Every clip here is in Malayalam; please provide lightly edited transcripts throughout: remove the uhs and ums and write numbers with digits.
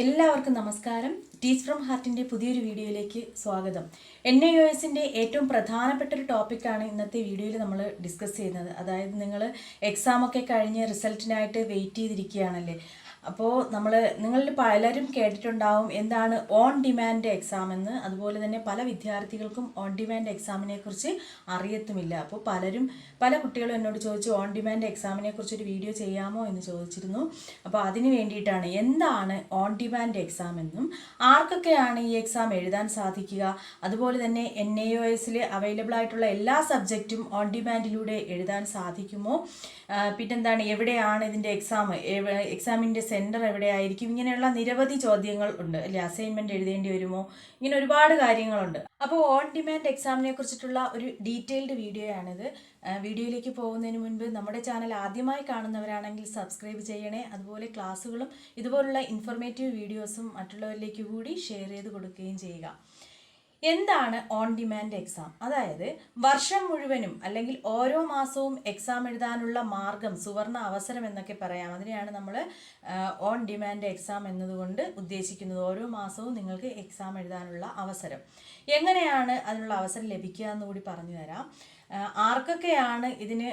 എല്ലാവർക്കും നമസ്കാരം. ടീച്ച് ഫ്രം ഹാർട്ടിൻ്റെ പുതിയൊരു വീഡിയോയിലേക്ക് സ്വാഗതം. NIOSൻ്റെ ഏറ്റവും പ്രധാനപ്പെട്ട ഒരു ടോപ്പിക്കാണ് ഇന്നത്തെ വീഡിയോയിൽ നമ്മൾ ഡിസ്കസ് ചെയ്യുന്നത്. അതായത് നിങ്ങൾ എക്സാമൊക്കെ കഴിഞ്ഞ് റിസൾട്ടിനായിട്ട് വെയിറ്റ് ചെയ്തിരിക്കുകയാണല്ലേ. അപ്പോൾ നിങ്ങളിൽ പലരും കേട്ടിട്ടുണ്ടാവും എന്താണ് ഓൺ ഡിമാൻഡ് എക്സാം എന്ന്. അതുപോലെ തന്നെ പല വിദ്യാർത്ഥികൾക്കും ഓൺ ഡിമാൻഡ് എക്സാമിനെ കുറിച്ച് അറിയത്തുമില്ല. അപ്പോൾ പല കുട്ടികളും എന്നോട് ചോദിച്ചു ഓൺ ഡിമാൻഡ് എക്സാമിനെ കുറിച്ചൊരു വീഡിയോ ചെയ്യാമോ എന്ന് ചോദിച്ചിരുന്നു. അപ്പോൾ അതിന് വേണ്ടിയിട്ടാണ് എന്താണ് ഓൺ ഡിമാൻഡ് എക്സാം എന്നും ആർക്കൊക്കെയാണ് ഈ എക്സാം എഴുതാൻ സാധിക്കുക, അതുപോലെ തന്നെ NIOSൽ അവൈലബിൾ ആയിട്ടുള്ള എല്ലാ സബ്ജക്റ്റും ഓൺ ഡിമാൻഡിലൂടെ എഴുതാൻ സാധിക്കുമോ, പിന്നെന്താണ് എവിടെയാണ് ഇതിൻ്റെ എക്സാമിൻ്റെ സെൻറ്റർ എവിടെയായിരിക്കും, ഇങ്ങനെയുള്ള നിരവധി ചോദ്യങ്ങൾ ഉണ്ട് അല്ലേ. അസൈൻമെൻറ്റ് എഴുതേണ്ടി വരുമോ, ഇങ്ങനെ ഒരുപാട് കാര്യങ്ങളുണ്ട്. അപ്പോൾ ഓൺ ഡിമാൻഡ് എക്സാമിനെ കുറിച്ചിട്ടുള്ള ഒരു ഡീറ്റെയിൽഡ് വീഡിയോയാണിത്. വീഡിയോയിലേക്ക് പോകുന്നതിന് മുൻപ് നമ്മുടെ ചാനൽ ആദ്യമായി കാണുന്നവരാണെങ്കിൽ സബ്സ്ക്രൈബ് ചെയ്യണേ. അതുപോലെ ക്ലാസ്സുകളും ഇതുപോലുള്ള ഇൻഫോർമേറ്റീവ് വീഡിയോസും മറ്റുള്ളവരിലേക്ക് കൂടി ഷെയർ ചെയ്ത് കൊടുക്കുകയും ചെയ്യുക. എന്താണ് ഓൺ ഡിമാൻഡ് എക്സാം? അതായത് വർഷം മുഴുവനും അല്ലെങ്കിൽ ഓരോ മാസവും എക്സാം എഴുതാനുള്ള മാർഗം, സുവർണ അവസരം എന്നൊക്കെ പറയാം. അതിനെയാണ് നമ്മൾ ഓൺ ഡിമാൻഡ് എക്സാം എന്നതുകൊണ്ട് ഉദ്ദേശിക്കുന്നത്. ഓരോ മാസവും നിങ്ങൾക്ക് എക്സാം എഴുതാനുള്ള അവസരം. എങ്ങനെയാണ് അതിനുള്ള അവസരം ലഭിക്കുക എന്നുകൂടി പറഞ്ഞു തരാം. ആർക്കൊക്കെയാണ് ഇതിന്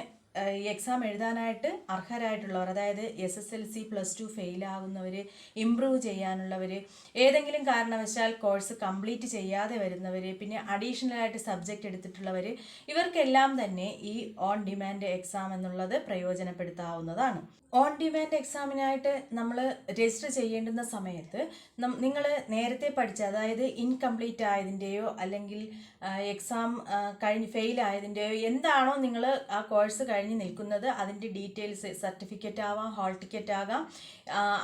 ഈ എക്സാം എഴുതാനായിട്ട് അർഹരായിട്ടുള്ളവർ, അതായത് SSLC +2 ഫെയിലാകുന്നവർ, ഇംപ്രൂവ് ചെയ്യാനുള്ളവർ, ഏതെങ്കിലും കാരണവശാൽ കോഴ്സ് കംപ്ലീറ്റ് ചെയ്യാതെ വരുന്നവർ, പിന്നെ അഡീഷണലായിട്ട് സബ്ജക്റ്റ് എടുത്തിട്ടുള്ളവർ, ഇവർക്കെല്ലാം തന്നെ ഈ ഓൺ ഡിമാൻഡ് എക്സാം എന്നുള്ളത് പ്രയോജനപ്പെടുത്താവുന്നതാണ്. ഓൺ ഡിമാൻഡ് എക്സാമിനായിട്ട് നമ്മൾ രജിസ്റ്റർ ചെയ്യേണ്ടുന്ന സമയത്ത് നിങ്ങൾ നേരത്തെ പഠിച്ച, അതായത് ഇൻകംപ്ലീറ്റ് ആയതിൻ്റെയോ അല്ലെങ്കിൽ എക്സാം കഴിഞ്ഞ് ഫെയിൽ ആയതിൻ്റെയോ എന്താണോ നിങ്ങൾ ആ കോഴ്സ് കഴിഞ്ഞ് നിൽക്കുന്നത് അതിൻ്റെ ഡീറ്റെയിൽസ്, സർട്ടിഫിക്കറ്റ് ആവാം, ഹാൾ ടിക്കറ്റ് ആകാം,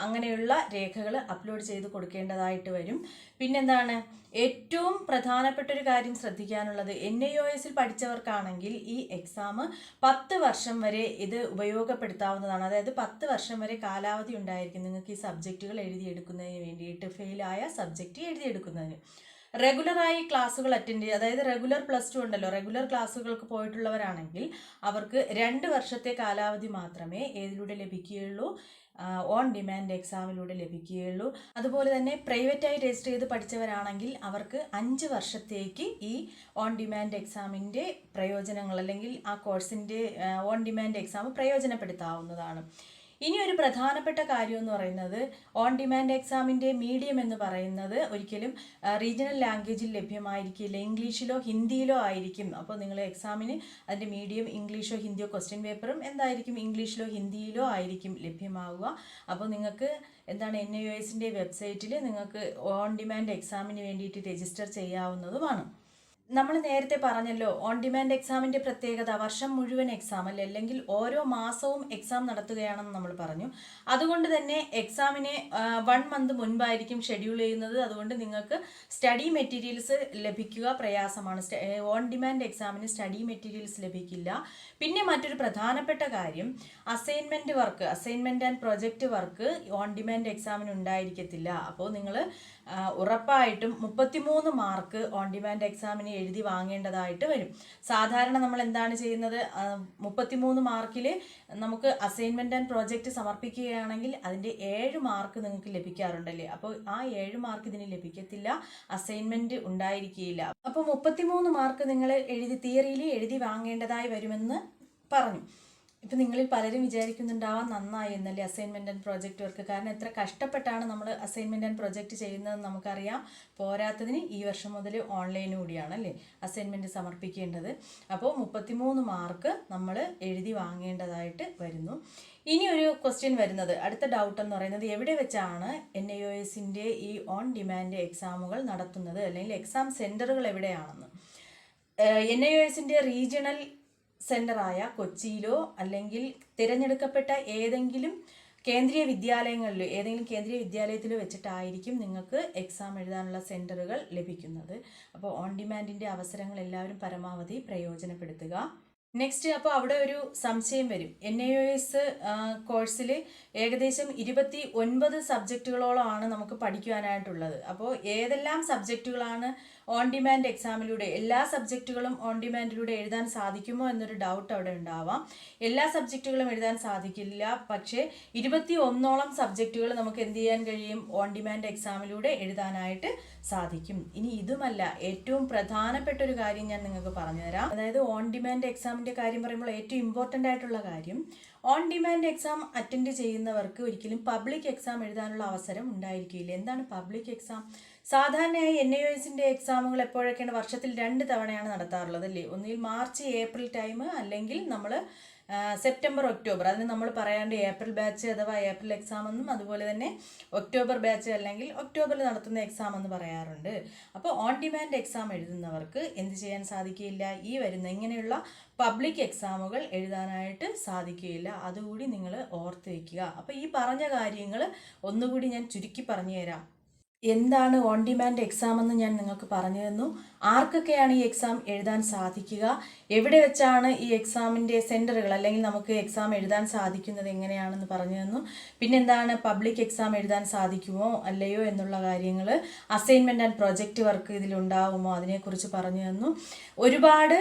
അങ്ങനെയുള്ള രേഖകൾ അപ്ലോഡ് ചെയ്ത് കൊടുക്കേണ്ടതായിട്ട് വരും. പിന്നെന്താണ് ഏറ്റവും പ്രധാനപ്പെട്ട ഒരു കാര്യം ശ്രദ്ധിക്കാനുള്ളത്, NIOSൽ പഠിച്ചവർക്കാണെങ്കിൽ ഈ എക്സാം 10 വർഷം വരെ ഇത് ഉപയോഗപ്പെടുത്താവുന്നതാണ്. അതായത് 10 വർഷം വരെ കാലാവധി ഉണ്ടായിരിക്കും നിങ്ങൾക്ക് ഈ സബ്ജക്റ്റുകൾ എഴുതിയെടുക്കുന്നതിന് വേണ്ടിയിട്ട്, ഫെയിലായ സബ്ജക്റ്റ് എഴുതിയെടുക്കുന്നതിന്. റെഗുലറായി ക്ലാസ്സുകൾ അറ്റൻഡ് ചെയ്യുക, അതായത് റെഗുലർ +2 ഉണ്ടല്ലോ, റെഗുലർ ക്ലാസ്സുകൾക്ക് പോയിട്ടുള്ളവരാണെങ്കിൽ അവർക്ക് 2 വർഷത്തെ കാലാവധി മാത്രമേ ഏതിലൂടെ ലഭിക്കുകയുള്ളൂ, ഓൺ ഡിമാൻഡ് എക്സാമിലൂടെ ലഭിക്കുകയുള്ളൂ. അതുപോലെ തന്നെ പ്രൈവറ്റായി രജിസ്റ്റർ ചെയ്ത് പഠിച്ചവരാണെങ്കിൽ അവർക്ക് 5 വർഷത്തേക്ക് ഈ ഓൺ ഡിമാൻഡ് എക്സാമിൻ്റെ പ്രയോജനങ്ങൾ അല്ലെങ്കിൽ ആ കോഴ്സിൻ്റെ ഓൺ ഡിമാൻഡ് എക്സാം പ്രയോജനപ്പെടുത്താവുന്നതാണ്. ഇനി ഒരു പ്രധാനപ്പെട്ട കാര്യം എന്ന് പറയുന്നത്, ഓൺ ഡിമാൻഡ് എക്സാമിൻ്റെ മീഡിയം എന്ന് പറയുന്നത് ഒരിക്കലും റീജിയണൽ ലാംഗ്വേജിൽ ലഭ്യമായിരിക്കില്ല, ഇംഗ്ലീഷിലോ ഹിന്ദിയിലോ ആയിരിക്കും. അപ്പോൾ നിങ്ങൾ എക്സാമിന് അതിൻ്റെ മീഡിയം ഇംഗ്ലീഷോ ഹിന്ദിയോ, ക്വസ്റ്റ്യൻ പേപ്പറും എന്തായിരിക്കും ഇംഗ്ലീഷിലോ ഹിന്ദിയിലോ ആയിരിക്കും ലഭ്യമാവുക. അപ്പോൾ നിങ്ങൾക്ക് NIOSൻ്റെ വെബ്സൈറ്റിൽ നിങ്ങൾക്ക് ഓൺ ഡിമാൻഡ് എക്സാമിന് വേണ്ടിയിട്ട് രജിസ്റ്റർ ചെയ്യാവുന്നതുമാണ്. നമ്മൾ നേരത്തെ പറഞ്ഞല്ലോ ഓൺ ഡിമാൻഡ് എക്സാമിൻ്റെ പ്രത്യേകത വർഷം മുഴുവൻ എക്സാം അല്ലേ, അല്ലെങ്കിൽ ഓരോ മാസവും എക്സാം നടത്തുകയാണെന്ന് നമ്മൾ പറഞ്ഞു. അതുകൊണ്ട് തന്നെ എക്സാമിനെ 1 മന്ത് മുൻപായിരിക്കും ഷെഡ്യൂൾ ചെയ്യുന്നത്. അതുകൊണ്ട് നിങ്ങൾക്ക് സ്റ്റഡി മെറ്റീരിയൽസ് ലഭിക്കുക പ്രയാസമാണ്. ഓൺ ഡിമാൻഡ് എക്സാമിന് സ്റ്റഡി മെറ്റീരിയൽസ് ലഭിക്കില്ല. പിന്നെ മറ്റൊരു പ്രധാനപ്പെട്ട കാര്യം, assignment and project work on demand എക്സാമിന് ഉണ്ടായിരിക്കത്തില്ല. അപ്പോൾ നിങ്ങൾ ഉറപ്പായിട്ടും 33 മാർക്ക് ഓൺ ഡിമാൻഡ് എക്സാമിന് എഴുതി വാങ്ങേണ്ടതായിട്ട് വരും. സാധാരണ നമ്മൾ എന്താണ് ചെയ്യുന്നത്, 33 മാർക്കിൽ നമുക്ക് അസൈൻമെൻറ്റ് ആൻഡ് പ്രോജക്റ്റ് സമർപ്പിക്കുകയാണെങ്കിൽ അതിൻ്റെ 7 മാർക്ക് നിങ്ങൾക്ക് ലഭിക്കാറുണ്ടല്ലേ. അപ്പോൾ ആ 7 മാർക്ക് ഇതിന് ലഭിക്കത്തില്ല, അസൈൻമെൻറ്റ് ഉണ്ടായിരിക്കില്ല. അപ്പോൾ 33 മാർക്ക് നിങ്ങൾ തിയറിയിൽ എഴുതി വാങ്ങേണ്ടതായി വരുമെന്ന് പറഞ്ഞു. ഇപ്പം നിങ്ങളിൽ പലരും വിചാരിക്കുന്നുണ്ടാവാം നന്നായി എന്നല്ലേ അസൈൻമെൻറ്റ് ആൻഡ് പ്രോജക്റ്റ് വർക്ക്, കാരണം എത്ര കഷ്ടപ്പെട്ടാണ് നമ്മൾ അസൈൻമെൻറ്റ് ആൻഡ് പ്രോജക്റ്റ് ചെയ്യുന്നതെന്ന് നമുക്കറിയാം. പോരാത്തതിന് ഈ വർഷം മുതൽ ഓൺലൈൻ കൂടിയാണല്ലേ അസൈൻമെൻറ്റ് സമർപ്പിക്കേണ്ടത്. അപ്പോൾ 33 മാർക്ക് നമ്മൾ എഴുതി വാങ്ങേണ്ടതായിട്ട് വരുന്നു. ഇനി ഒരു ക്വസ്റ്റ്യൻ വരുന്നത്, അടുത്ത ഡൗട്ട് എന്ന് പറയുന്നത്, എവിടെ വെച്ചാണ് NIOSൻ്റെ ഈ ഓൺ ഡിമാൻഡ് എക്സാമുകൾ നടത്തുന്നത്, അല്ലെങ്കിൽ എക്സാം സെൻറ്ററുകൾ എവിടെയാണെന്ന്. NIOSൻ്റെ റീജിയണൽ സെൻ്ററായ കൊച്ചിയിലോ അല്ലെങ്കിൽ തിരഞ്ഞെടുക്കപ്പെട്ട ഏതെങ്കിലും കേന്ദ്രീയ വിദ്യാലയത്തിലോ വെച്ചിട്ടായിരിക്കും നിങ്ങൾക്ക് എക്സാം എഴുതാനുള്ള സെൻറ്ററുകൾ ലഭിക്കുന്നത്. അപ്പോൾ ഓൺ ഡിമാൻഡിൻ്റെ അവസരങ്ങൾ എല്ലാവരും പരമാവധി പ്രയോജനപ്പെടുത്തുക. നെക്സ്റ്റ് അപ്പോൾ അവിടെ ഒരു സംശയം വരും. NIOS കോഴ്സിൽ ഏകദേശം 29 സബ്ജക്റ്റുകളോളമാണ് നമുക്ക് പഠിക്കുവാനായിട്ടുള്ളത്. അപ്പോൾ ഏതെല്ലാം സബ്ജക്റ്റുകളാണ് ഓൺ ഡിമാൻഡ് എക്സാമിലൂടെ, എല്ലാ സബ്ജക്റ്റുകളും ഓൺ ഡിമാൻഡിലൂടെ എഴുതാൻ സാധിക്കുമോ എന്നൊരു ഡൗട്ട് അവിടെ ഉണ്ടാവാം. എല്ലാ സബ്ജക്റ്റുകളും എഴുതാൻ സാധിക്കില്ല, പക്ഷേ 21ഓളം സബ്ജക്റ്റുകൾ നമുക്ക് എന്ത് ചെയ്യാൻ കഴിയും, ഓൺ ഡിമാൻഡ് എക്സാമിലൂടെ എഴുതാനായിട്ട് സാധിക്കും. ഇനി ഇതുമല്ല, ഏറ്റവും പ്രധാനപ്പെട്ട ഒരു കാര്യം ഞാൻ നിങ്ങൾക്ക് പറഞ്ഞുതരാം. അതായത് ഓൺ ഡിമാൻഡ് എക്സാമിൻ്റെ കാര്യം പറയുമ്പോൾ ഏറ്റവും ഇമ്പോർട്ടൻ്റ് ആയിട്ടുള്ള കാര്യം, ഓൺ ഡിമാൻഡ് എക്സാം അറ്റൻഡ് ചെയ്യുന്നവർക്ക് ഒരിക്കലും പബ്ലിക് എക്സാം എഴുതാനുള്ള അവസരം ഉണ്ടായിരിക്കില്ല. എന്താണ് പബ്ലിക് എക്സാം? സാധാരണയായി NIOSൻ്റെ എക്സാമുകൾ എപ്പോഴൊക്കെയാണ്, വർഷത്തിൽ 2 തവണയാണ് നടത്താറുള്ളത് അല്ലേ. ഒന്നിൽ മാർച്ച് ഏപ്രിൽ ടൈം, അല്ലെങ്കിൽ നമ്മൾ സെപ്റ്റംബർ ഒക്ടോബർ. അതിന് നമ്മൾ പറയാണ്ട് ഏപ്രിൽ ബാച്ച് അഥവാ ഏപ്രിൽ എക്സാം എന്നും, അതുപോലെ തന്നെ ഒക്ടോബർ ബാച്ച് അല്ലെങ്കിൽ ഒക്ടോബറിൽ നടത്തുന്ന എക്സാം എന്ന് പറയാറുണ്ട്. അപ്പോൾ ഓൺ ഡിമാൻഡ് എക്സാം എഴുതുന്നവർക്ക് എന്ത് ചെയ്യാൻ സാധിക്കില്ല, ഈ വരുന്ന ഇങ്ങനെയുള്ള പബ്ലിക് എക്സാമുകൾ എഴുതാനായിട്ട് സാധിക്കുകയില്ല. അതുകൂടി നിങ്ങൾ ഓർത്ത് വയ്ക്കുക. അപ്പോൾ ഈ പറഞ്ഞ കാര്യങ്ങൾ ഒന്നുകൂടി ഞാൻ ചുരുക്കി പറഞ്ഞു തരാം. എന്താണ് ഓൺ ഡിമാൻഡ് എക്സാം എന്ന് ഞാൻ നിങ്ങൾക്ക് പറഞ്ഞു തന്നു. ആർക്കൊക്കെയാണ് ഈ എക്സാം എഴുതാൻ സാധിക്കുക, എവിടെ വെച്ചാണ് ഈ എക്സാമിൻ്റെ സെൻറ്ററുകൾ, അല്ലെങ്കിൽ നമുക്ക് എക്സാം എഴുതാൻ സാധിക്കുന്നത് എങ്ങനെയാണെന്ന് പറഞ്ഞു തന്നു. പിന്നെന്താണ് പബ്ലിക് എക്സാം എഴുതാൻ സാധിക്കുമോ അല്ലയോ എന്നുള്ള കാര്യങ്ങൾ, അസൈൻമെൻറ്റ് ആൻഡ് പ്രൊജക്റ്റ് വർക്ക് ഇതിലുണ്ടാവുമോ അതിനെക്കുറിച്ച് പറഞ്ഞു തന്നു. ഒരുപാട്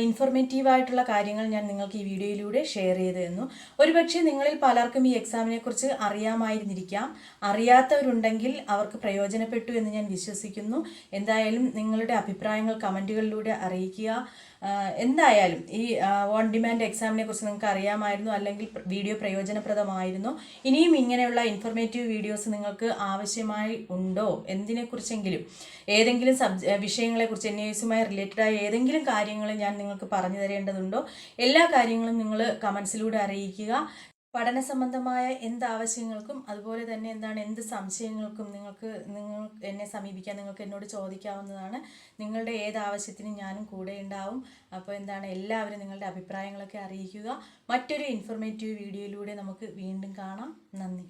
ഇൻഫോർമേറ്റീവായിട്ടുള്ള കാര്യങ്ങൾ ഞാൻ നിങ്ങൾക്ക് ഈ വീഡിയോയിലൂടെ ഷെയർ ചെയ്ത് തന്നു. ഒരുപക്ഷെ നിങ്ങളിൽ പലർക്കും ഈ എക്സാമിനെ കുറിച്ച് അറിയാമായിരുന്നിരിക്കാം. അറിയാത്തവരുണ്ടെങ്കിൽ അവർക്ക് പ്രയോജനപ്പെട്ടു എന്ന് ഞാൻ വിശ്വസിക്കുന്നു. എന്തായാലും നിങ്ങളുടെ അഭിപ്രായങ്ങൾ കമൻറ്റുകളിലൂടെ അറിയിക്കുക. എന്തായാലും ഈ ഓൺ ഡിമാൻഡ് എക്സാമിനെ കുറിച്ച് നിങ്ങൾക്ക് അറിയാമായിരുന്നു, അല്ലെങ്കിൽ വീഡിയോ പ്രയോജനപ്രദമായിരുന്നു. ഇനിയും ഇങ്ങനെയുള്ള ഇൻഫോർമേറ്റീവ് വീഡിയോസ് നിങ്ങൾക്ക് ആവശ്യമായി ഉണ്ടോ, എന്തിനെക്കുറിച്ചെങ്കിലും, ഏതെങ്കിലും വിഷയങ്ങളെക്കുറിച്ച് NIOSുമായി റിലേറ്റഡായ ഏതെങ്കിലും കാര്യങ്ങൾ ഞാൻ നിങ്ങൾക്ക് പറഞ്ഞു തരേണ്ടതുണ്ടോ, എല്ലാ കാര്യങ്ങളും നിങ്ങൾ കമൻസിലൂടെ അറിയിക്കുക. പഠന സംബന്ധമായ എന്ത് ആവശ്യങ്ങൾക്കും, അതുപോലെ തന്നെ എന്ത് സംശയങ്ങൾക്കും നിങ്ങൾ എന്നെ സമീപിക്കാൻ, നിങ്ങൾക്ക് എന്നോട് ചോദിക്കാവുന്നതാണ്. നിങ്ങളുടെ ഏത് ആവശ്യത്തിനും ഞാനും കൂടെ ഉണ്ടാവും. അപ്പോൾ എല്ലാവരും നിങ്ങളുടെ അഭിപ്രായങ്ങളൊക്കെ അറിയിക്കുക. മറ്റൊരു ഇൻഫോർമേറ്റീവ് വീഡിയോയിലൂടെ നമുക്ക് വീണ്ടും കാണാം. നന്ദി.